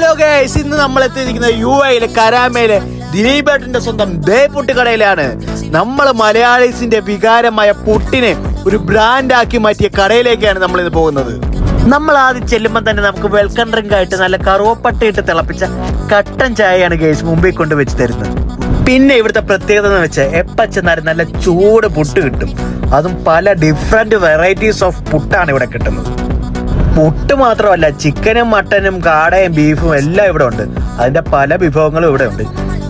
Hello guys, ഇന്ന് നമ്മൾ എത്തിയിരിക്കുന്നത് UAE കരാമയിലെ ദിലീപേട്ടന്റെ സ്വന്തം ദേപുട്ട് കടയിലാണ്. നമ്മൾ മലയാളീസിന്റെ വികാരമായ പുട്ടിനെ ഒരു ബ്രാൻഡാക്കി മാറ്റിയ കടയിലേക്കാണ് നമ്മൾ ഇന്ന് പോകുന്നത്. നമ്മൾ ആദ്യം ചെല്ലുമ്പോൾ തന്നെ നമുക്ക് വെൽക്കം ഡ്രിങ്ക് ആയിട്ട് നല്ല കറുവപ്പട്ടയിട്ട് തിളപ്പിച്ച കട്ടൻ ചായയാണ് ഗൈസ് മുമ്പിൽ കൊണ്ട് വെച്ച് തരുന്നത്. പിന്നെ ഇവിടുത്തെ പ്രത്യേകത എന്ന് വെച്ചാൽ എപ്പോൾ ചെന്നാലും നല്ല ചൂട് പുട്ട് കിട്ടും. അതും പല ഡിഫറെന്റ് വെറൈറ്റീസ് ഓഫ് പുട്ടാണ് ഇവിടെ കിട്ടുന്നത്. പുട്ട് മാത്രമല്ല, ചിക്കനും മട്ടനും കാടയും ബീഫും എല്ലാം ഇവിടെ ഉണ്ട്. അതിന്റെ പല വിഭവങ്ങളും ഇവിടെ ഉണ്ട്.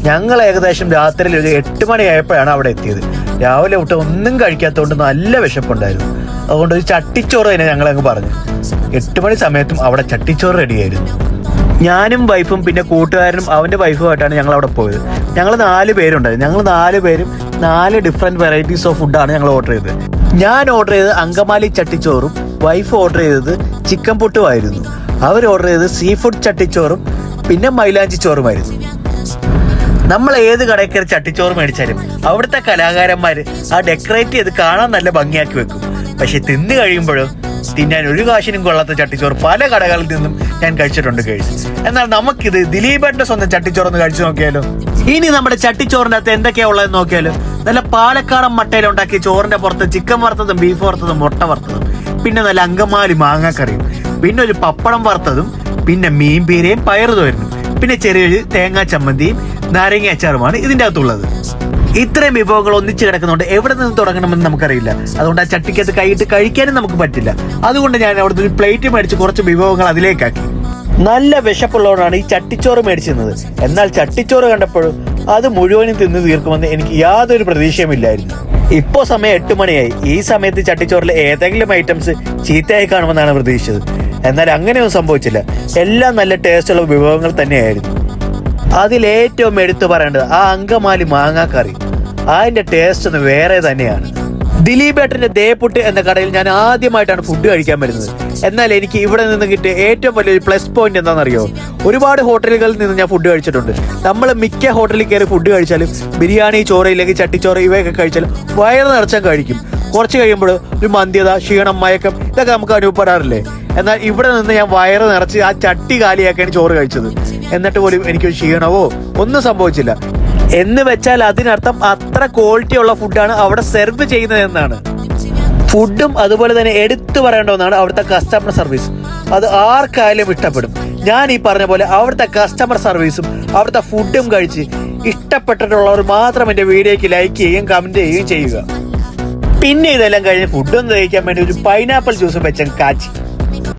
ഞങ്ങൾ ഏകദേശം രാത്രിയിൽ ഒരു 8 മണിയായപ്പോഴാണ് അവിടെ എത്തിയത്. രാവിലെ തൊട്ട് ഒന്നും കഴിക്കാത്തതുകൊണ്ട് നല്ല വിശപ്പുണ്ടായിരുന്നു. അതുകൊണ്ട് ഒരു ചട്ടിച്ചോറ് തന്നെ ഞങ്ങളങ്ങ് പറഞ്ഞു. 8 മണി സമയത്തും അവിടെ ചട്ടിച്ചോറ് റെഡിയായിരുന്നു. ഞാനും വൈഫും പിന്നെ കൂട്ടുകാരനും അവന്റെ വൈഫുമായിട്ടാണ് ഞങ്ങൾ അവിടെ പോയത്. ഞങ്ങൾ 4 പേരുണ്ടായിരുന്നു. ഞങ്ങൾ 4 പേരും 4 ഡിഫറെന്റ് വെറൈറ്റീസ് ഓഫ് ഫുഡാണ് ഞങ്ങൾ ഓർഡർ ചെയ്തത്. ഞാൻ ഓർഡർ ചെയ്തത് അങ്കമാലി ചട്ടിച്ചോറും വൈഫ് ഓർഡർ ചെയ്തത് ചിക്കൻ പുട്ടുമായിരുന്നു. അവർ ഓർഡർ ചെയ്തത് സീ ഫുഡ് ചട്ടിച്ചോറും പിന്നെ മൈലാഞ്ചി ചോറുമായിരുന്നു. നമ്മൾ ഏത് കടയിൽ കയറി ചട്ടിച്ചോറ് മേടിച്ചാലും അവിടുത്തെ കലാകാരന്മാർ ആ ഡെക്കറേറ്റ് ചെയ്ത് കാണാൻ നല്ല ഭംഗിയാക്കി വെക്കും. പക്ഷെ തിന്നു കഴിയുമ്പോഴും തിന്നാൻ ഒരു കാശിനും കൊള്ളാത്ത ചട്ടിച്ചോറ് പല കടകളിൽ നിന്നും ഞാൻ കഴിച്ചിട്ടുണ്ട് കഴിച്ചു. എന്നാൽ നമുക്കിത് ദിലീപേട്ടന്റെ സ്വന്തം ചട്ടിച്ചോറൊന്ന് കഴിച്ചു നോക്കിയാലോ. ഇനി നമ്മുടെ ചട്ടിച്ചോറിന്റെ അകത്ത് എന്തൊക്കെയാ ഉള്ളതെന്ന് നോക്കിയാലോ. നല്ല പാലക്കാടൻ മട്ടയിൽ ഉണ്ടാക്കിയ ചോറിന്റെ പുറത്ത് ചിക്കൻ വറുത്തതും ബീഫ് വറുത്തതും മുട്ട വറുത്തതും പിന്നെ നല്ല അങ്കമാലി മാങ്ങാക്കറിയും പിന്നെ ഒരു പപ്പടം വറുത്തതും പിന്നെ മീൻ പീരയും പയറ് തോരനും പിന്നെ ചെറിയൊരു തേങ്ങാ ചമ്മന്തിയും നാരങ്ങ അച്ചാറുമാണ് ഇതിൻ്റെ അകത്തുള്ളത്. ഇത്രയും വിഭവങ്ങൾ ഒന്നിച്ച് കിടക്കുന്നുണ്ട്. എവിടെ നിന്ന് തുടങ്ങണമെന്ന് നമുക്കറിയില്ല. അതുകൊണ്ട് ആ ചട്ടിക്കകത്ത് കൈയിട്ട് കഴിക്കാനും നമുക്ക് പറ്റില്ല. അതുകൊണ്ട് ഞാൻ അവിടുത്തെ ഒരു പ്ലേറ്റ് മേടിച്ച് കുറച്ച് വിഭവങ്ങൾ അതിലേക്കാക്കി. നല്ല വിശപ്പുള്ളവരാണ് ഈ ചട്ടിച്ചോറ് മേടിച്ചിരുന്നത്. എന്നാൽ ചട്ടിച്ചോറ് കണ്ടപ്പോഴും അത് മുഴുവനും തിന്ന് തീർക്കുമെന്ന് എനിക്ക് യാതൊരു പ്രതീക്ഷയുമില്ലായിരുന്നു. ഇപ്പോ സമയം 8 മണിയായി. ഈ സമയത്ത് ചട്ടിച്ചോറിൽ ഏതെങ്കിലും ഐറ്റംസ് ചീത്തയായി കാണുമെന്നാണ് പ്രതീക്ഷിച്ചത്. എന്നാൽ അങ്ങനെയൊന്നും സംഭവിച്ചില്ല. എല്ലാം നല്ല ടേസ്റ്റുള്ള വിഭവങ്ങൾ തന്നെയായിരുന്നു. അതിലേറ്റവും എടുത്തു പറയേണ്ടത് ആ അങ്കമാലി മാങ്ങാക്കറി. അതിന്റെ ടേസ്റ്റ് ഒന്ന് വേറെ തന്നെയാണ്. ദിലീപേട്ടന്റെ ദേപുട്ട് എന്ന കടയിൽ ഞാൻ ആദ്യമായിട്ടാണ് ഫുഡ് കഴിക്കാൻ വരുന്നത്. എന്നാൽ എനിക്ക് ഇവിടെ നിന്ന് കിട്ടിയ ഏറ്റവും വലിയൊരു പ്ലസ് പോയിന്റ് എന്താണെന്നറിയോ? ഒരുപാട് ഹോട്ടലുകളിൽ നിന്ന് ഞാൻ ഫുഡ് കഴിച്ചിട്ടുണ്ട്. നമ്മൾ മിക്ക ഹോട്ടലിൽ കയറി ഫുഡ് കഴിച്ചാലും ബിരിയാണി, ചോറ് ഇല്ലെങ്കിൽ ചട്ടിച്ചോറ് ഇവയൊക്കെ കഴിച്ചാലും വയറ് നിറച്ചാൽ കഴിക്കും. കുറച്ച് കഴിയുമ്പോൾ ഒരു മന്ദ്യത, ക്ഷീണം, മയക്കം ഇതൊക്കെ നമുക്ക് അനുഭവപ്പെടാറില്ലേ? എന്നാൽ ഇവിടെ നിന്ന് ഞാൻ വയറ് നിറച്ച് ആ ചട്ടി കാലിയാക്കിയാണ് ചോറ് കഴിച്ചത്. എന്നിട്ട് പോലും എനിക്കൊരു ക്ഷീണവോ ഒന്നും സംഭവിച്ചില്ല. എന്ന് വെച്ചാൽ അതിനർത്ഥം അത്ര ക്വാളിറ്റി ഉള്ള ഫുഡാണ് അവിടെ സെർവ് ചെയ്യുന്നത് എന്നാണ്. ഫുഡും അതുപോലെ തന്നെ എടുത്തു പറയേണ്ട ഒന്നാണ് അവിടുത്തെ കസ്റ്റമർ സർവീസ്. അത് ആർക്കായാലും ഇഷ്ടപ്പെടും. ഞാൻ ഈ പറഞ്ഞ പോലെ അവിടുത്തെ കസ്റ്റമർ സർവീസും അവിടുത്തെ ഫുഡും കഴിച്ച് ഇഷ്ടപ്പെട്ടിട്ടുള്ളവർ മാത്രം എൻ്റെ വീഡിയോയ്ക്ക് ലൈക്ക് ചെയ്യുകയും കമന്റ് ചെയ്യുകയും ചെയ്യുക. പിന്നെ ഇതെല്ലാം കഴിഞ്ഞ് ഫുഡൊന്നും കഴിക്കാൻ വേണ്ടി ഒരു പൈനാപ്പിൾ ജ്യൂസും വെച്ച കാച്ചി.